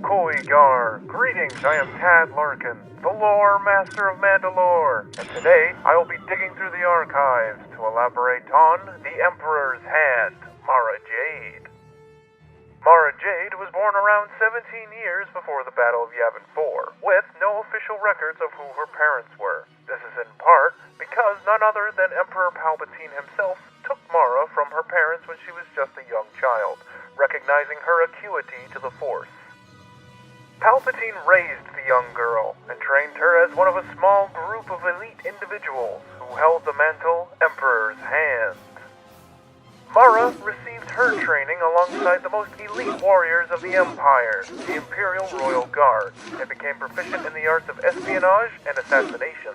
Koigar. Greetings, I am Tad Larkin, the lore master of Manda-LORE, and today I will be digging through the archives to elaborate on the Emperor's Hand, Mara Jade. Mara Jade was born around 17 years before the Battle of Yavin 4, with no official records of who her parents were. This is in part because none other than Emperor Palpatine himself took Mara from her parents when she was just a young child, recognizing her acuity to the Force. Palpatine raised the young girl and trained her as one of a small group of elite individuals who held the mantle Emperor's Hand. Mara received her training alongside the most elite warriors of the Empire, the Imperial Royal Guard, and became proficient in the arts of espionage and assassination.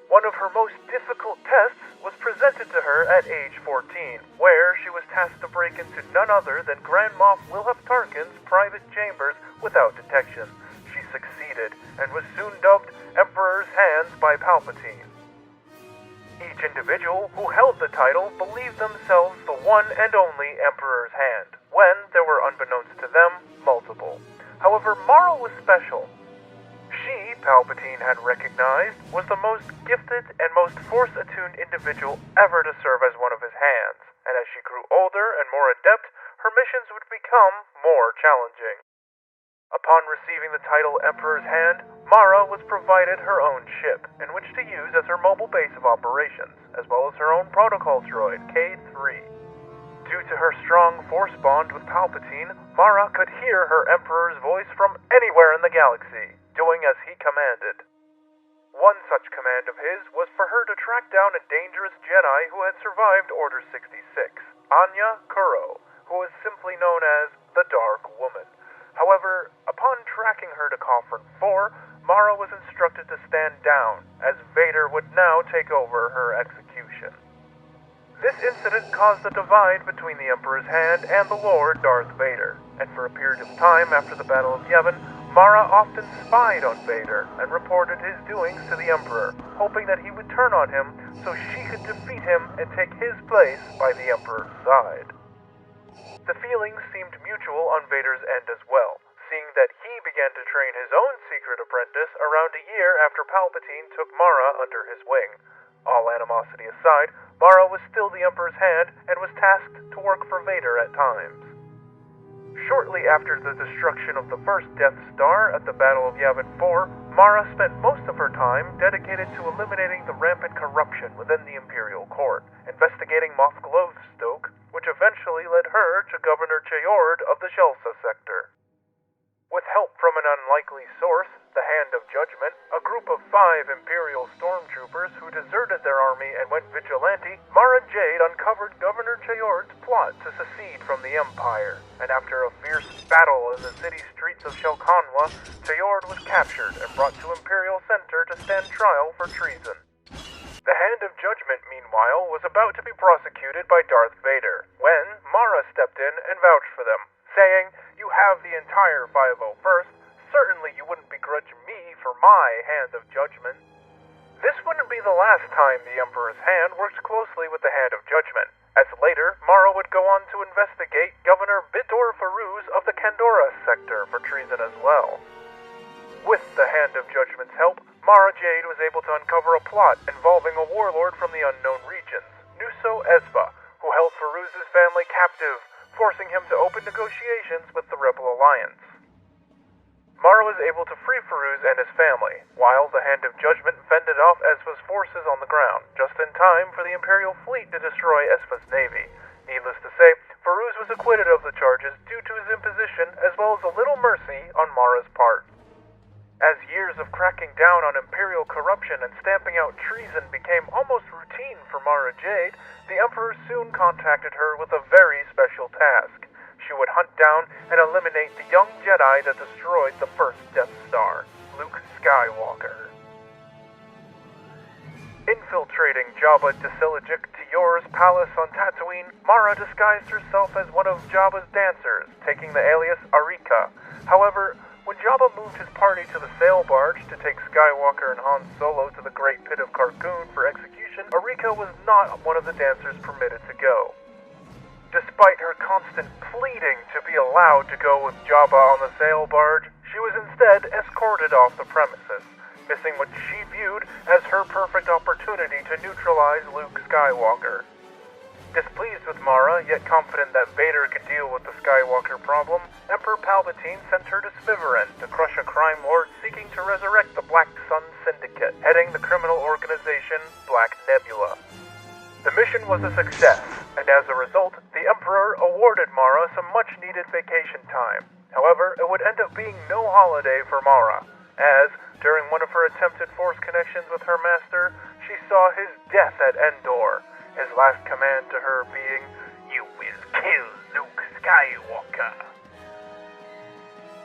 One of her most difficult tests was presented to her at age 14, where she was tasked to break into none other than Grand Moff Wilhuff Tarkin's private chambers without detection. She succeeded, and was soon dubbed Emperor's Hands by Palpatine. Each individual who held the title believed themselves the one and only Emperor's Hand, when there were, unbeknownst to them, multiple. However, Mara was special. She, Palpatine had recognized, was the most gifted and most Force-attuned individual ever to serve as one of his hands, and as she grew older and more adept, her missions would become more challenging. Upon receiving the title Emperor's Hand, Mara was provided her own ship, in which to use as her mobile base of operations, as well as her own protocol droid, K-3. Due to her strong Force bond with Palpatine, Mara could hear her Emperor's voice from anywhere in the galaxy, doing as he commanded. One such command of his was for her to track down a dangerous Jedi who had survived Order 66, Anya Kuro, who was simply known as the Dark Woman. However, upon tracking her to Cofran 4, Mara was instructed to stand down, as Vader would now take over her execution. This incident caused a divide between the Emperor's Hand and the Lord Darth Vader, and for a period of time after the Battle of Yavin, Mara often spied on Vader and reported his doings to the Emperor, hoping that he would turn on him so she could defeat him and take his place by the Emperor's side. The feelings seemed mutual on Vader's end as well, seeing that he began to train his own secret apprentice around a year after Palpatine took Mara under his wing. All animosity aside, Mara was still the Emperor's Hand and was tasked to work for Vader at times. Shortly after the destruction of the first Death Star at the Battle of Yavin 4, Mara spent most of her time dedicated to eliminating the rampant corruption within the Imperial Court, investigating Moff Glovestoke, which eventually led her to Governor Chayord of the Shelsa sector. With help from an unlikely source, the Hand of Judgment, a group of 5 Imperial stormtroopers who deserted their army and went vigilante, Mara Jade uncovered Governor Chayord's plot to secede from the Empire, and after a fierce battle in the city streets of Shelkanwa, Chayord was captured and brought to Imperial Center to stand trial for treason. The Hand of Judgment, meanwhile, was about to be prosecuted by Darth Vader, when Mara stepped in and vouched for them, saying, "You have the entire 501st, certainly you wouldn't begrudge me for my Hand of Judgment." This wouldn't be the last time the Emperor's Hand worked closely with the Hand of Judgment, as later Mara would go on to investigate Governor Bitor Faruz of the Kandora sector for treason as well. With the Hand of Judgment's help, Mara Jade was able to uncover a plot involving a warlord from the unknown regions, Nuso Esva, who held Faruz's family captive, forcing him to open negotiations with the Rebel Alliance. Mara was able to free Faruz and his family, while the Hand of Judgment fended off Esva's forces on the ground, just in time for the Imperial fleet to destroy Esva's navy. Needless to say, Faruz was acquitted of the charges due to his imposition as well as a little mercy on Mara's part. As years of cracking down on Imperial corruption and stamping out treason became almost routine for Mara Jade, the Emperor soon contacted her with a very special task. She would hunt down and eliminate the young Jedi that destroyed the first Death Star, Luke Skywalker. Infiltrating Jabba Desilligic Tior's palace on Tatooine, Mara disguised herself as one of Jabba's dancers, taking the alias Arika. However, when Jabba moved his party to the sail barge to take Skywalker and Han Solo to the Great Pit of Carkoon for execution, Arika was not one of the dancers permitted to go. Despite her constant pleading to be allowed to go with Jabba on the sail barge, she was instead escorted off the premises, missing what she viewed as her perfect opportunity to neutralize Luke Skywalker. Displeased with Mara, yet confident that Vader could deal with the Skywalker problem, Emperor Palpatine sent her to Smiverin to crush a crime lord seeking to resurrect the Black Sun Syndicate, heading the criminal organization Black Nebula. The mission was a success, and as a result, the Emperor awarded Mara some much-needed vacation time. However, it would end up being no holiday for Mara, as, during one of her attempted Force connections with her master, she saw his death at Endor, his last command to her being, "You will kill Luke Skywalker."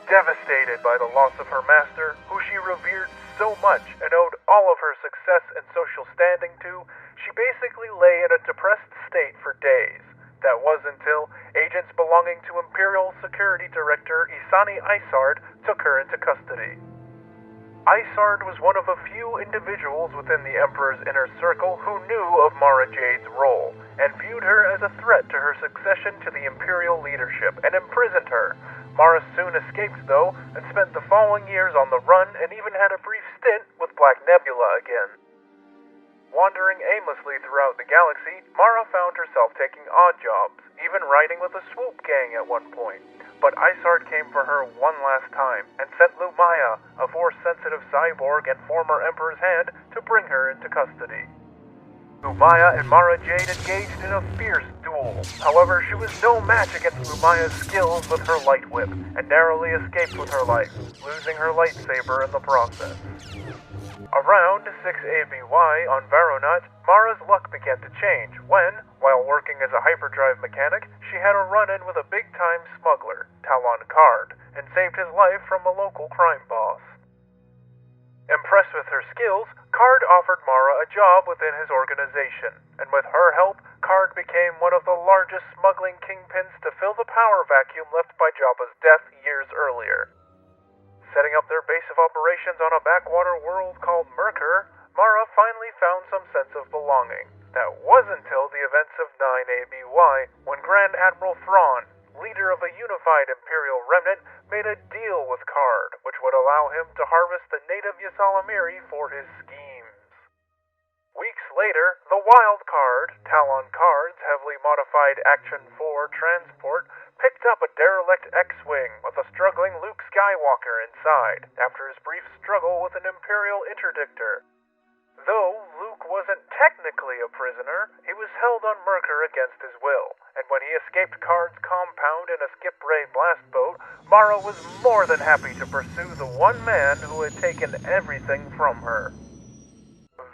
Devastated by the loss of her master, who she revered so much and owed all of her success and social standing to, she basically lay in a depressed state for days. That was until agents belonging to Imperial Security Director Isani Isard took her into custody. Isard was one of a few individuals within the Emperor's inner circle who knew of Mara Jade's role, and viewed her as a threat to her succession to the Imperial leadership, and imprisoned her. Mara soon escaped, though, and spent the following years on the run, and even had a brief stint with Black Nebula again. Wandering aimlessly throughout the galaxy, Mara found herself taking odd jobs, even riding with a swoop gang at one point. But Isard came for her one last time, and sent Lumaya, a Force-sensitive cyborg and former Emperor's hand, to bring her into custody. Lumaya and Mara Jade engaged in a fierce duel. However, she was no match against Lumaya's skills with her light whip, and narrowly escaped with her life, losing her lightsaber in the process. Around 6ABY on Varonat, Mara's luck began to change when, while working as a hyperdrive mechanic, she had a run-in with a big-time smuggler, Talon Card, and saved his life from a local crime boss. Impressed with her skills, Card offered Mara a job within his organization, and with her help, Card became one of the largest smuggling kingpins to fill the power vacuum left by Jabba's death years earlier. Setting up their base of operations on a backwater world called Merkur, Mara finally found some sense of belonging. That was until the events of 9ABY, when Grand Admiral Thrawn, leader of a unified Imperial remnant, made a deal with Card, which would allow him to harvest the native Ysalamiri for his schemes. Weeks later, the Wild Card, Talon Card's heavily modified Action 4 transport, picked up a derelict X-Wing with a struggling Luke Skywalker inside, after his brief struggle with an Imperial interdictor. Though Luke wasn't technically a prisoner, he was held on Merkur against his will, and when he escaped Card's compound in a skip ray blast boat, Mara was more than happy to pursue the one man who had taken everything from her.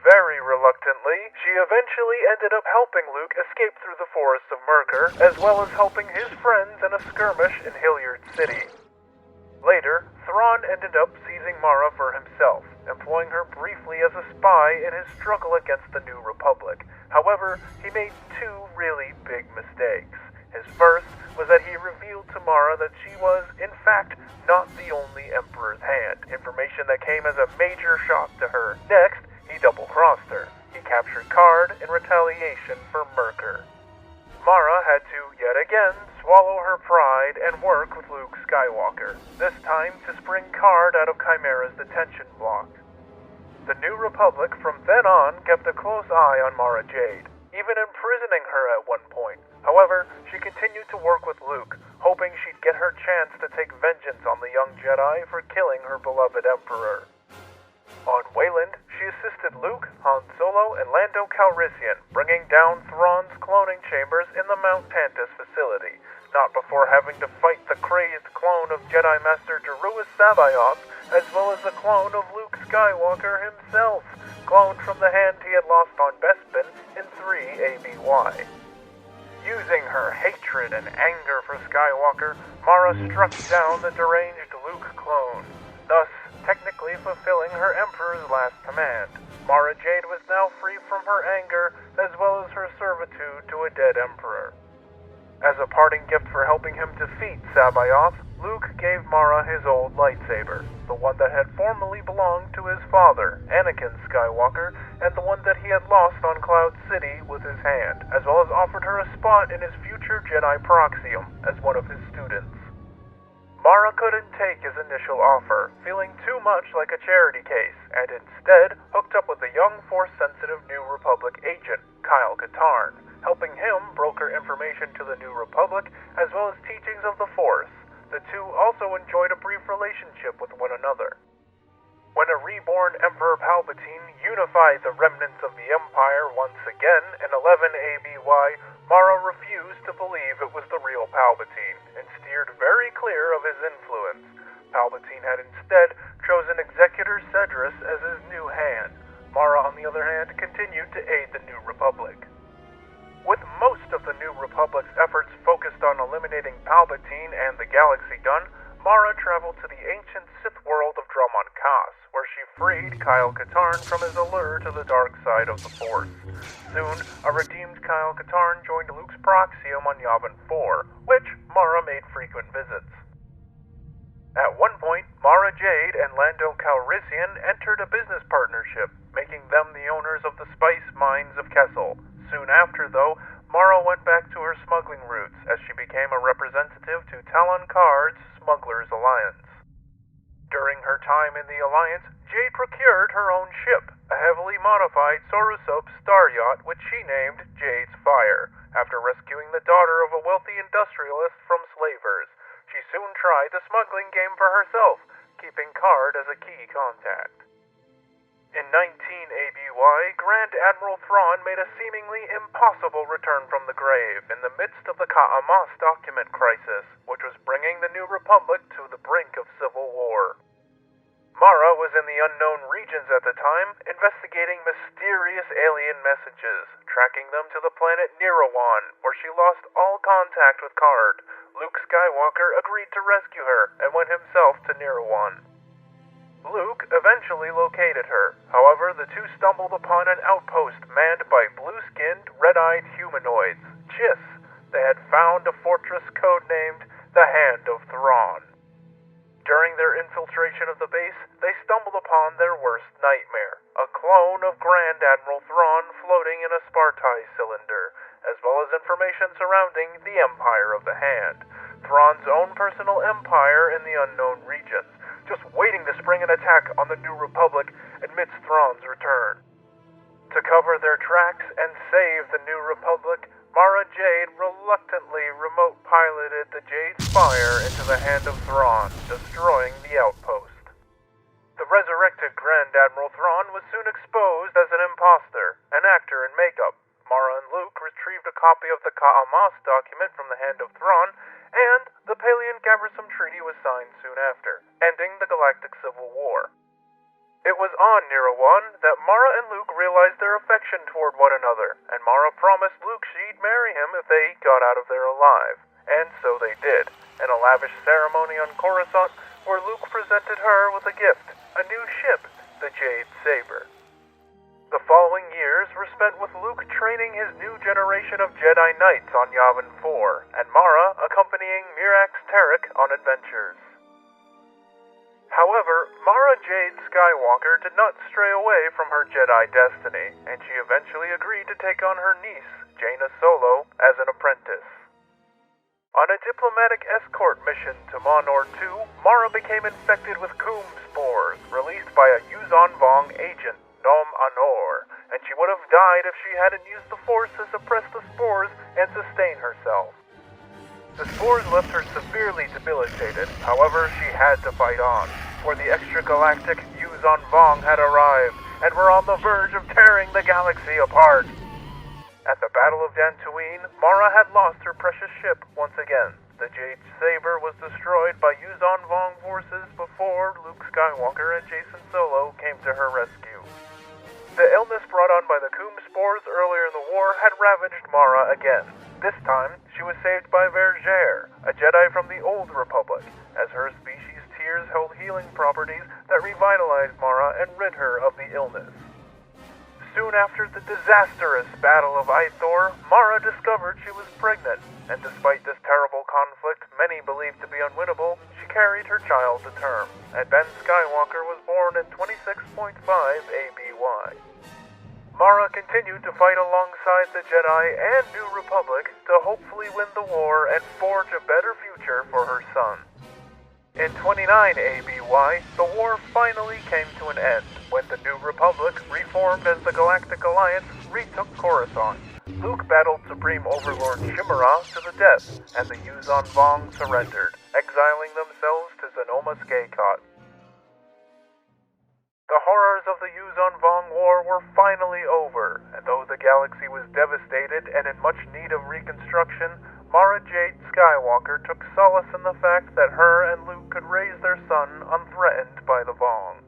Very reluctantly, she eventually ended up helping Luke escape through the forests of Merkur, as well as helping his friends in a skirmish in Hilliard City. Later, Thrawn ended up seizing Mara for himself, employing her briefly as a spy in his struggle against the New Republic. However, he made two really big mistakes. His first was that he revealed to Mara that she was, in fact, not the only Emperor's hand, information that came as a major shock to her. Next, he double-crossed her. He captured Card in retaliation for Merkur. Mara had to, yet again, swallow her pride and work with Luke Skywalker, this time to spring Card out of Chimera's detention block. The New Republic from then on kept a close eye on Mara Jade, even imprisoning her at one point. However, she continued to work with Luke, hoping she'd get her chance to take vengeance on the young Jedi for killing her beloved Emperor. On Wayland, she assisted Luke, Han Solo, and Lando Calrissian, bringing down Thrawn's cloning chambers in the Mount Tantus facility, not before having to fight the crazed clone of Jedi Master Deruis Sabayoth, as well as the clone of Luke Skywalker himself, cloned from the hand he had lost on Bespin in 3ABY. Using her hatred and anger for Skywalker, Mara struck down the deranged Luke clone, thus technically fulfilling her Emperor's last command. Mara Jade was now free from her anger, as well as her servitude to a dead Emperor. As a parting gift for helping him defeat Sabayoth, Luke gave Mara his old lightsaber, the one that had formerly belonged to his father, Anakin Skywalker, and the one that he had lost on Cloud City with his hand, as well as offered her a spot in his future Jedi Proxium as one of his students. Mara couldn't take his initial offer, feeling too much like a charity case, and instead hooked up with a young Force-sensitive New Republic agent, Kyle Katarn, helping him broker information to the New Republic as well as teachings of the Force. The two also enjoyed a brief relationship with one another. When a reborn Emperor Palpatine unified the remnants of the Empire once again in 11 ABY, Mara refused to believe it was the real Palpatine and steered very clear of his influence. Palpatine had instead chosen Executor Cedrus as his new hand. Mara, on the other hand, continued to aid the New Republic. With most of the New Republic's efforts focused on eliminating Palpatine and the galaxy done, Mara traveled to the ancient Sith world of Dromon Kaas, where she freed Kyle Katarn from his allure to the dark side of the Force. Soon, a redeemed Kyle Katarn joined Luke's Proxium on Yavin 4, which Mara made frequent visits. At one point, Mara Jade and Lando Calrissian entered a business partnership, making them the owners of the spice mines of Kessel. Soon after, though, Mara went back to her smuggling roots as she became a representative to Talon Karrde's Smugglers Alliance. During her time in the Alliance, Jade procured her own ship, a heavily modified Sorusop star yacht which she named Jade's Fire, after rescuing the daughter of a wealthy industrialist from slavers. She soon tried the smuggling game for herself, keeping Karrde as a key contact. In 19 ABY, Grand Admiral Thrawn made a seemingly impossible return from the grave in the midst of the Ka'amas document crisis, which was bringing the New Republic to the brink of civil war. Mara was in the unknown regions at the time, investigating mysterious alien messages, tracking them to the planet Nirawan, where she lost all contact with Karrde. Luke Skywalker agreed to rescue her and went himself to Nirawan. Luke eventually located her. However, the two stumbled upon an outpost manned by blue-skinned, red-eyed humanoids, Chiss. They had found a fortress codenamed the Hand of Thrawn. During their infiltration of the base, they stumbled upon their worst nightmare, a clone of Grand Admiral Thrawn floating in a Spartai cylinder, as well as information surrounding the Empire of the Hand, Thrawn's own personal empire in the unknown regions, just waiting to spring an attack on the New Republic amidst Thrawn's return. To cover their tracks and save the New Republic, Mara Jade reluctantly remote-piloted the Jade's Fire into the Hand of Thrawn, destroying the outpost. The resurrected Grand Admiral Thrawn was soon exposed as an imposter, an actor in makeup. Mara and Luke retrieved a copy of the Ka'amas document from the Hand of Thrawn, and the Palean-Gaversum Treaty was signed soon after, ending the Galactic Civil War. It was on Nirawan that Mara and Luke realized their affection toward one another, and Mara promised Luke she'd marry him if they got out of there alive. And so they did, in a lavish ceremony on Coruscant, where Luke presented her with a gift, a new ship, the Jade Saber. The following years were spent with Luke training his new generation of Jedi Knights on Yavin 4, and Mara accompanying Mirax Terek on adventures. However, Mara Jade-Skywalker did not stray away from her Jedi destiny, and she eventually agreed to take on her niece, Jaina Solo, as an apprentice. On a diplomatic escort mission to Monor 2, Mara became infected with Coom spores, released by a Yuzon Vong agent, Nom Anor, and she would have died if she hadn't used the Force to suppress the spores and sustain herself. The spores left her severely debilitated, however she had to fight on, for the extragalactic Yuzon Vong had arrived, and were on the verge of tearing the galaxy apart. At the Battle of Dantooine, Mara had lost her precious ship once again. The Jade Saber was destroyed by Yuzon Vong forces before Luke Skywalker and Jacen Solo came to her rescue. The illness brought on by the Coom spores earlier in the war had ravaged Mara again. This time, she was saved by Vergere, a Jedi from the Old Republic, as her species' tears held healing properties that revitalized Mara and rid her of the illness. Soon after the disastrous Battle of Ithor, Mara discovered she was pregnant, and despite this terrible conflict many believed to be unwinnable, her child to term, and Ben Skywalker was born in 26.5 ABY. Mara continued to fight alongside the Jedi and New Republic to hopefully win the war and forge a better future for her son. In 29 ABY, the war finally came to an end when the New Republic, reformed as the Galactic Alliance, retook Coruscant. Luke battled Supreme Overlord Chimera to the death, and the Yuuzhan Vong surrendered, exiling themselves to Sonoma Skaycot. The horrors of the Yuuzhan Vong War were finally over, and though the galaxy was devastated and in much need of reconstruction, Mara Jade-Skywalker took solace in the fact that her and Luke could raise their son unthreatened by the Vong.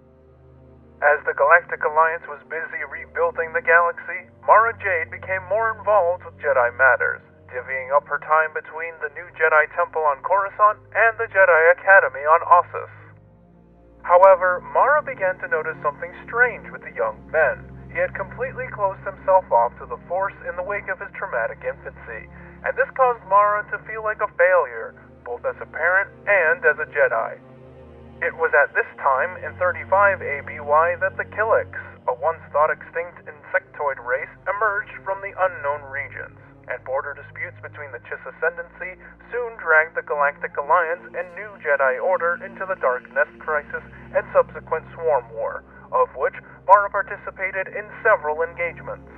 As the Galactic Alliance was busy rebuilding the galaxy, Mara Jade became more involved with Jedi matters, divvying up her time between the new Jedi Temple on Coruscant and the Jedi Academy on Ossus. However, Mara began to notice something strange with the young Ben. He had completely closed himself off to the Force in the wake of his traumatic infancy, and this caused Mara to feel like a failure, both as a parent and as a Jedi. It was at this time, in 35 ABY, that the Killiks, a once-thought-extinct insectoid race, emerged from the unknown regions, and border disputes between the Chiss Ascendancy soon dragged the Galactic Alliance and New Jedi Order into the Dark Nest Crisis and subsequent Swarm War, of which Mara participated in several engagements.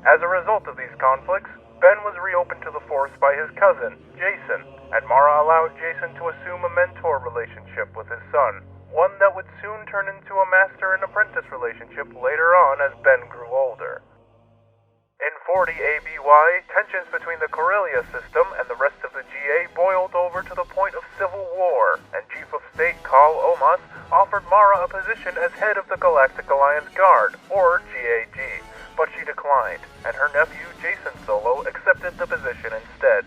As a result of these conflicts, Ben was reopened to the Force by his cousin, Jacen, and Mara allowed Jacen to assume a mentor relationship with his son, one that would soon turn into a master and apprentice relationship later on as Ben grew older. In 40 ABY, tensions between the Corellia system and the rest of the GA boiled over to the point of civil war, and Chief of State Kal Omas offered Mara a position as head of the Galactic Alliance Guard, or GAG, but she declined, and her nephew Jacen Solo accepted the position instead.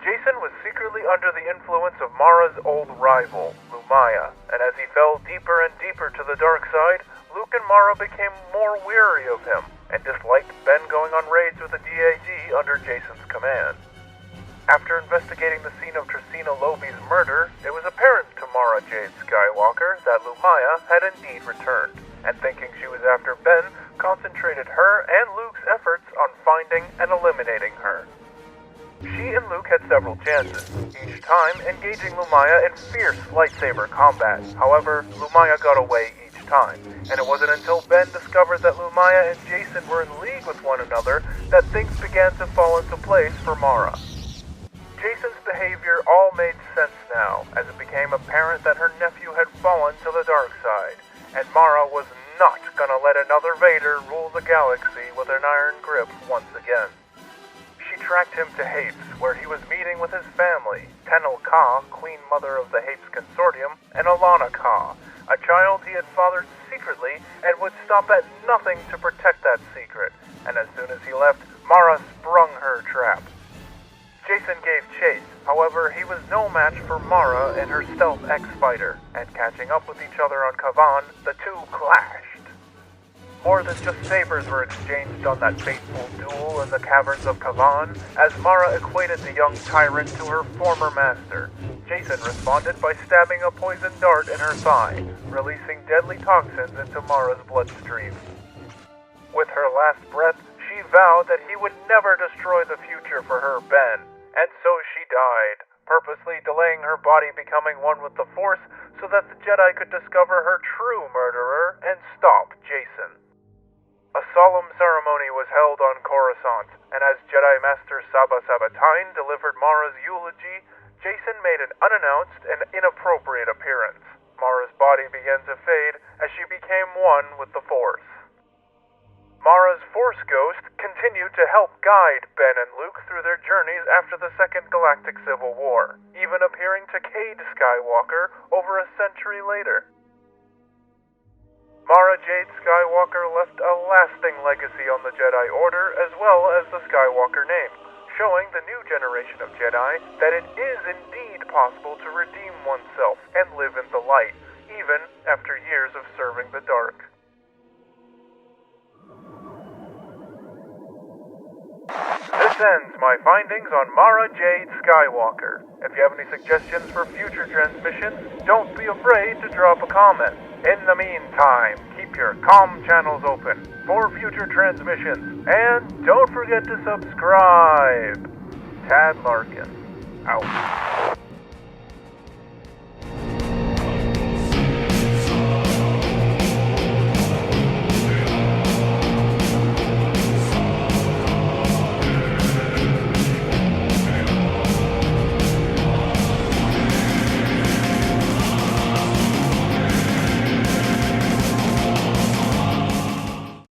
Jacen was secretly under the influence of Mara's old rival, Lumiya, and as he fell deeper and deeper to the dark side, Luke and Mara became more weary of him, and disliked Ben going on raids with the DAG under Jacen's command. After investigating the scene of Tresina Lobi's murder, it was apparent to Mara Jade-Skywalker that Lumiya had indeed returned, and thinking she was after Ben, concentrated her and Luke's efforts on finding and eliminating her. She and Luke had several chances, each time engaging Lumiya in fierce lightsaber combat. However, Lumiya got away each time, and it wasn't until Ben discovered that Lumiya and Jacen were in league with one another that things began to fall into place for Mara. Jacen's behavior all made sense now, as it became apparent that her nephew had fallen to the dark side, and Mara was not gonna let another Vader rule the galaxy with an iron grip once again. She tracked him to Hapes, where he was meeting with his family, Tenel Ka, Queen Mother of the Hapes Consortium, and Alana Ka, a child he had fathered secretly and would stop at nothing to protect that secret, and as soon as he left, Mara sprung her trap. Jacen gave chase, however, he was no match for Mara and her stealth X-Fighter, and catching up with each other on Kavan, the two clashed. More than just sabers were exchanged on that fateful duel in the caverns of Kavan, as Mara equated the young tyrant to her former master. Jacen responded by stabbing a poison dart in her thigh, releasing deadly toxins into Mara's bloodstream. With her last breath, she vowed that he would never destroy the future for her Ben, and so she died, purposely delaying her body becoming one with the Force so that the Jedi could discover her true murderer and stop Jacen. A solemn ceremony was held on Coruscant, and as Jedi Master Saba Sabatine delivered Mara's eulogy, Jacen made an unannounced and inappropriate appearance. Mara's body began to fade as she became one with the Force. Mara's Force Ghost continued to help guide Ben and Luke through their journeys after the Second Galactic Civil War, even appearing to Jade-Skywalker over a century later. Mara Jade-Skywalker left a lasting legacy on the Jedi Order as well as the Skywalker name, showing the new generation of Jedi that it is indeed possible to redeem oneself and live in the light, even after years of serving the dark. This This ends my findings on Mara Jade-Skywalker. If you have any suggestions for future transmissions, don't be afraid to drop a comment. In the meantime, keep your comm channels open for future transmissions, and don't forget to subscribe. Tad Larkin, out.